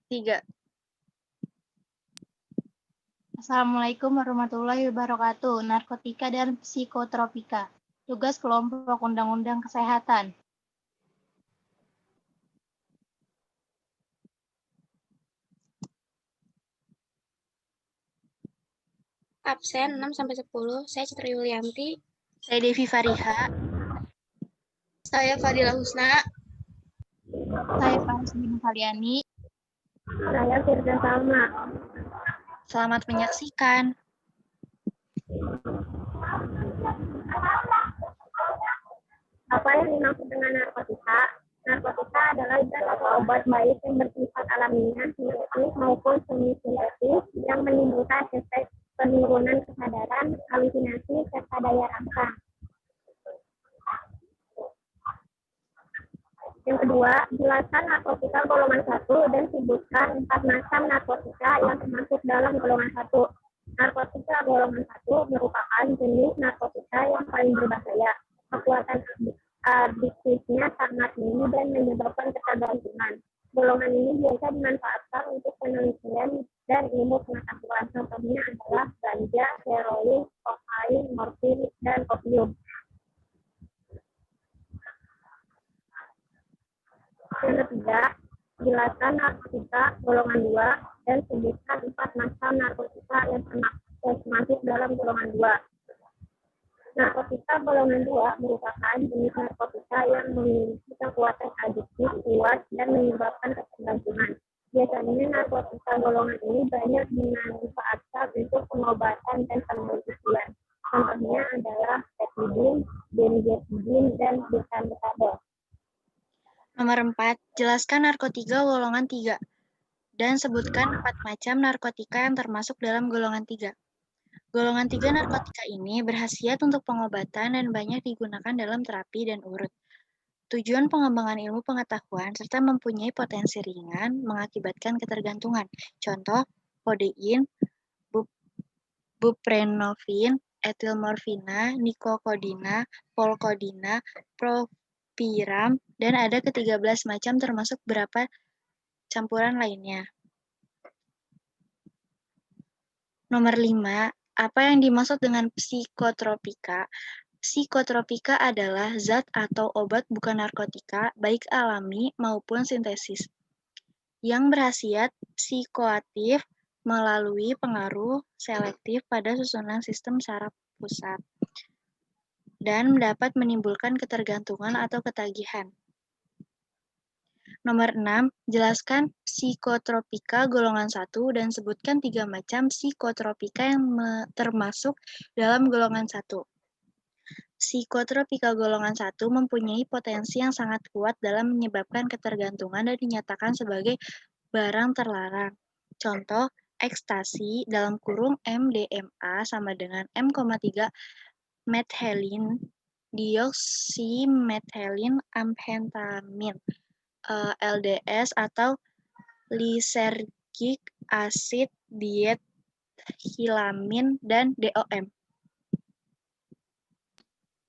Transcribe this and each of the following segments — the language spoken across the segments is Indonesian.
3. Assalamualaikum warahmatullahi wabarakatuh. Narkotika dan psikotropika. Tugas kelompok Undang-Undang Kesehatan. Absen 6-10. Saya Citra Yulianti. Saya Devi Fariha. Saya Fadila Husna. Saya Farisbin Kaliani. Saya Firda Salma. Selamat menyaksikan. Apa yang dimaksud dengan narkotika? Narkotika adalah zat atau obat baik yang bersifat alamiah, sintetis maupun semi-sintetis yang menimbulkan efek penurunan kesadaran, halusinasi, serta daya rangsang. Yang kedua, jelaskan narkotika golongan 1 dan sebutkan 4 macam narkotika yang termasuk dalam golongan 1. Narkotika golongan 1 merupakan jenis narkotika yang paling berbahaya. Kekuatan adiktifnya sangat tinggi dan menyebabkan ketergantungan. Golongan ini biasa dimanfaatkan untuk penelitian dan ilmu pengetahuan. Contohnya adalah ganja, heroin, kokain, morfin, dan opium. Yang ketiga, jelaskan narkotika golongan 2 dan sebutkan 4 macam narkotika yang termasuk dalam golongan 2. Narkotika golongan 2 merupakan jenis narkotika yang memiliki kekuatan adiktif kuat dan menyebabkan ketergantungan. Biasanya narkotika golongan ini banyak dimanfaatkan untuk pengobatan dan penelitian. Contohnya adalah pethidine, benzodiazepine, dan butanol. Nomor 4. Jelaskan narkotika golongan 3 dan sebutkan 4 macam narkotika yang termasuk dalam golongan 3. Golongan 3 narkotika ini berkhasiat untuk pengobatan dan banyak digunakan dalam terapi dan urut. Tujuan pengembangan ilmu pengetahuan serta mempunyai potensi ringan mengakibatkan ketergantungan. Contoh, kodein, buprenorfin, etilmorfina, nikokodina, polkodina, propiram, dan ada ke-13 macam termasuk beberapa campuran lainnya. Nomor 5. Apa yang dimaksud dengan psikotropika? Psikotropika adalah zat atau obat bukan narkotika, baik alami maupun sintesis, yang berkhasiat psikoaktif melalui pengaruh selektif pada susunan sistem saraf pusat dan dapat menimbulkan ketergantungan atau ketagihan. Nomor 6. Jelaskan psikotropika golongan 1 dan sebutkan 3 macam psikotropika yang termasuk dalam golongan 1. Psikotropika golongan 1 mempunyai potensi yang sangat kuat dalam menyebabkan ketergantungan dan dinyatakan sebagai barang terlarang. Contoh, ekstasi dalam kurung MDMA sama dengan M,3 methylen dioksimethylen amfetamin, LDS atau lysergic acid diethylamine, dan DOM.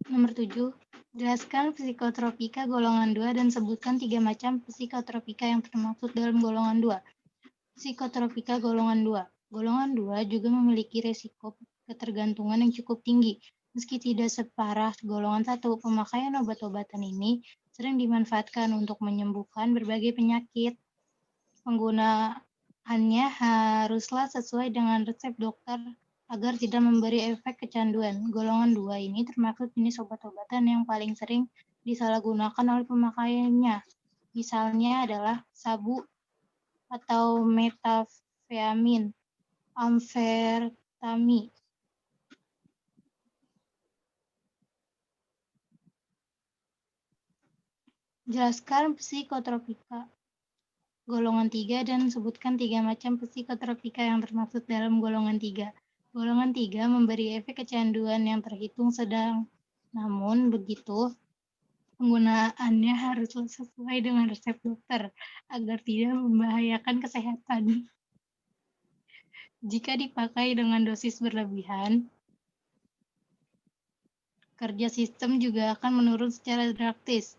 Nomor 7. Jelaskan psikotropika golongan 2 dan sebutkan 3 macam psikotropika yang termasuk dalam golongan 2. Psikotropika golongan 2. Golongan 2 juga memiliki resiko ketergantungan yang cukup tinggi. Meski tidak separah golongan 1, pemakaian obat-obatan ini sering dimanfaatkan untuk menyembuhkan berbagai penyakit. Penggunaannya haruslah sesuai dengan resep dokter agar tidak memberi efek kecanduan. Golongan 2 ini termasuk jenis obat-obatan yang paling sering disalahgunakan oleh pemakaiannya. Misalnya adalah sabu atau metafeamin, amfetami. Jelaskan psikotropika golongan 3 dan sebutkan 3 macam psikotropika yang termasuk dalam golongan 3. Golongan 3 memberi efek kecanduan yang terhitung sedang. Namun begitu, penggunaannya harus sesuai dengan resep dokter agar tidak membahayakan kesehatan. Jika dipakai dengan dosis berlebihan, kerja sistem juga akan menurun secara drastis.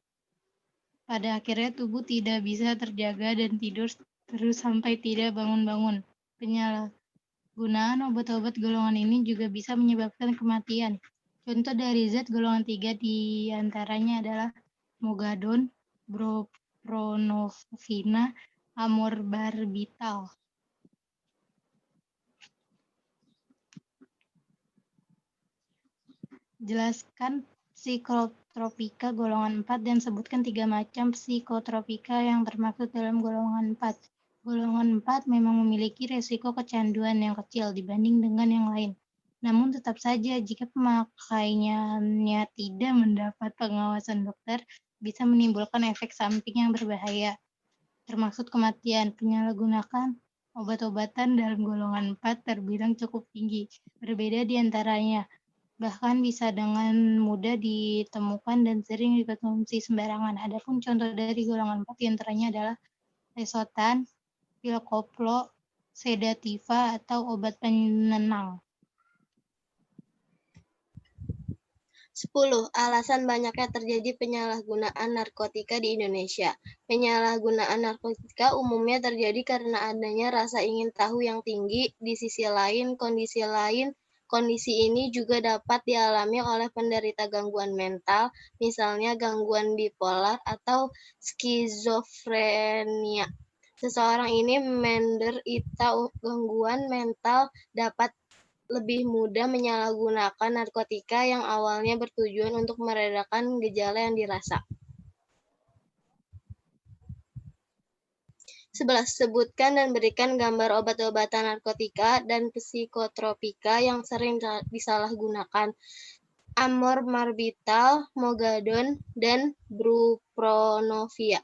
Pada akhirnya tubuh tidak bisa terjaga dan tidur terus sampai tidak bangun-bangun. Penyalahgunaan obat-obat golongan ini juga bisa menyebabkan kematian. Contoh dari zat golongan 3 diantaranya adalah mogadon, pronovina, amorbarbital. Jelaskan psikotropika golongan 4 dan sebutkan 3 macam psikotropika yang termaksud dalam golongan 4. Golongan 4 memang memiliki resiko kecanduan yang kecil dibanding dengan yang lain. Namun tetap saja jika pemakaiannya tidak mendapat pengawasan dokter, bisa menimbulkan efek samping yang berbahaya, termasuk kematian. Penyalahgunaan obat-obatan dalam golongan 4 terbilang cukup tinggi. Berbeda di antaranya, bahkan bisa dengan mudah ditemukan dan sering dikonsumsi sembarangan. Adapun contoh dari golongan 4 diantaranya adalah lesotan, pil koplo, sedativa, atau obat penenang. 10. Alasan banyaknya terjadi penyalahgunaan narkotika di Indonesia. Penyalahgunaan narkotika umumnya terjadi karena adanya rasa ingin tahu yang tinggi. Di sisi lain, kondisi ini juga dapat dialami oleh penderita gangguan mental, misalnya gangguan bipolar atau skizofrenia. Seseorang ini menderita gangguan mental dapat lebih mudah menyalahgunakan narkotika yang awalnya bertujuan untuk meredakan gejala yang dirasa. 11. Sebutkan dan berikan gambar obat-obatan narkotika dan psikotropika yang sering disalahgunakan. Amorbarbital, mogadon, dan buprenorphia.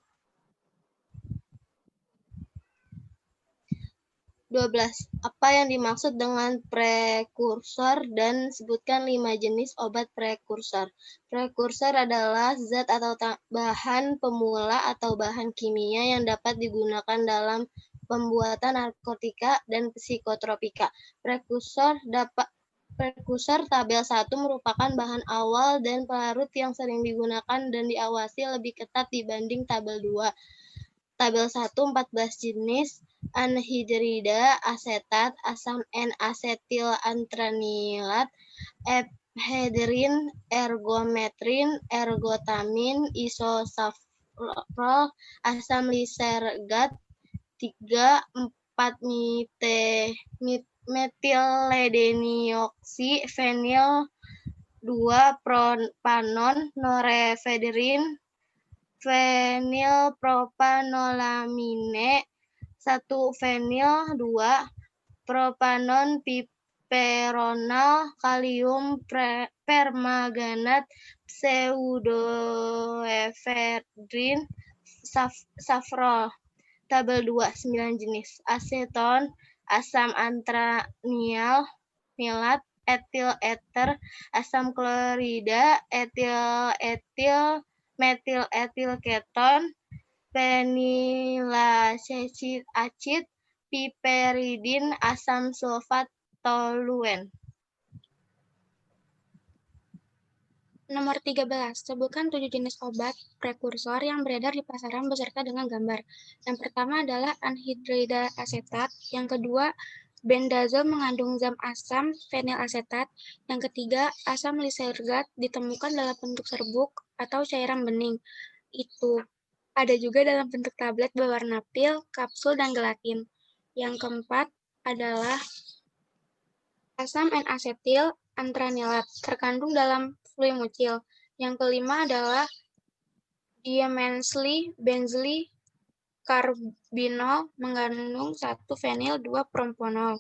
12. Apa yang dimaksud dengan prekursor dan sebutkan 5 jenis obat prekursor. Prekursor adalah zat atau bahan pemula atau bahan kimia yang dapat digunakan dalam pembuatan narkotika dan psikotropika. Prekursor tabel 1 merupakan bahan awal dan pelarut yang sering digunakan dan diawasi lebih ketat dibanding tabel 2. Tabel 1, 14 jenis anhidrida asetat, asam N-asetil antranilat, ephedrin, ergometrin, ergotamin, isosaprol, asam lisergat, 3,4 metilledinioksi, fenil, 2 propanon, norepinefrin, fenilpropanolamine, 1 fenil, 2 propanon piperonal, kalium permanganat, pseudoephedrin, safrol. Tabel 2, 9 jenis. Aseton, asam antranial, nilat, etil eter, asam klorida, etil metil keton, penilacetic acid, piperidin, asam sulfat, toluen. Nomor 13. Sebutkan 7 jenis obat prekursor yang beredar di pasaran beserta dengan gambar. Yang pertama adalah anhidrida asetat, yang kedua bendazol mengandung zat asam fenilasetat, yang ketiga asam lisergat ditemukan dalam bentuk serbuk atau cairan bening. Itu ada juga dalam bentuk tablet berwarna pil, kapsul, dan gelatin. Yang keempat adalah asam N-asetil antranilat terkandung dalam fluid mucil. Yang kelima adalah diamensli benzli karbinol mengandung 1 fenil 2 propanol.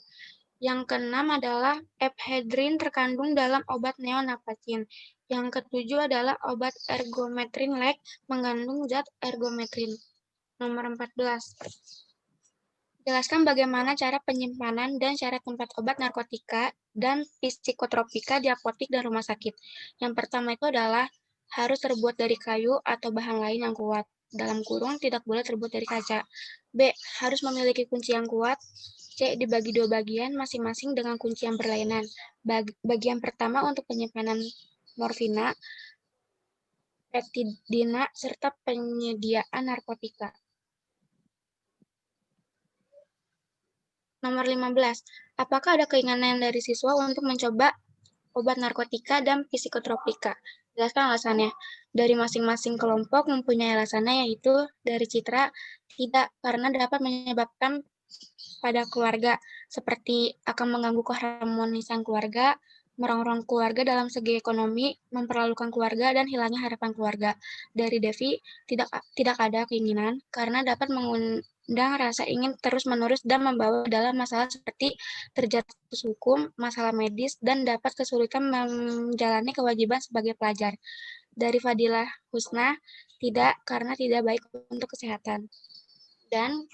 Yang keenam adalah ephedrin terkandung dalam obat neonapacin. Yang ketujuh adalah obat ergometrin lek mengandung zat ergometrin. Nomor 14. Jelaskan bagaimana cara penyimpanan dan syarat tempat obat narkotika dan psikotropika di apotik dan rumah sakit. Yang pertama itu adalah harus terbuat dari kayu atau bahan lain yang kuat. Dalam kurung tidak boleh terbuat dari kaca. B. Harus memiliki kunci yang kuat. C. Dibagi 2 bagian masing-masing dengan kunci yang berlainan. Bagian pertama untuk penyimpanan morfina, petidina, serta penyediaan narkotika. Nomor 15. Apakah ada keinginan dari siswa untuk mencoba obat narkotika dan psikotropika? Jelaskan alasannya. Dari masing-masing kelompok mempunyai alasannya, yaitu dari Citra, tidak, karena dapat menyebabkan pada keluarga, seperti akan mengganggu keharmonisan keluarga, merongrong keluarga dalam segi ekonomi, memperlalukan keluarga, dan hilangnya harapan keluarga. Dari Devi, tidak ada keinginan, karena dapat mengundang rasa ingin terus-menerus dan membawa dalam masalah seperti terjerat hukum, masalah medis, dan dapat kesulitan menjalani kewajiban sebagai pelajar. Dari Fadilah Husna, tidak, karena tidak baik untuk kesehatan. Dan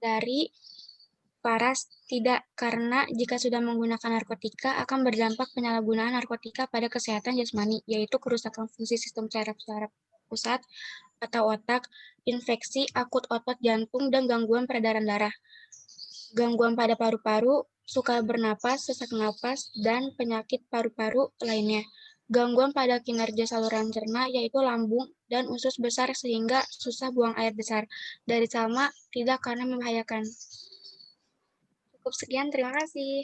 dari Paras, tidak, karena jika sudah menggunakan narkotika akan berdampak penyalahgunaan narkotika pada kesehatan jasmani, yaitu kerusakan fungsi sistem saraf pusat atau otak, infeksi akut otot jantung, dan gangguan peredaran darah, gangguan pada paru-paru, suka bernapas, sesak napas, dan penyakit paru-paru lainnya. Gangguan pada kinerja saluran cerna, yaitu lambung dan usus besar sehingga susah buang air besar. Dari Salma, tidak, karena membahayakan. Cukup sekian, terima kasih.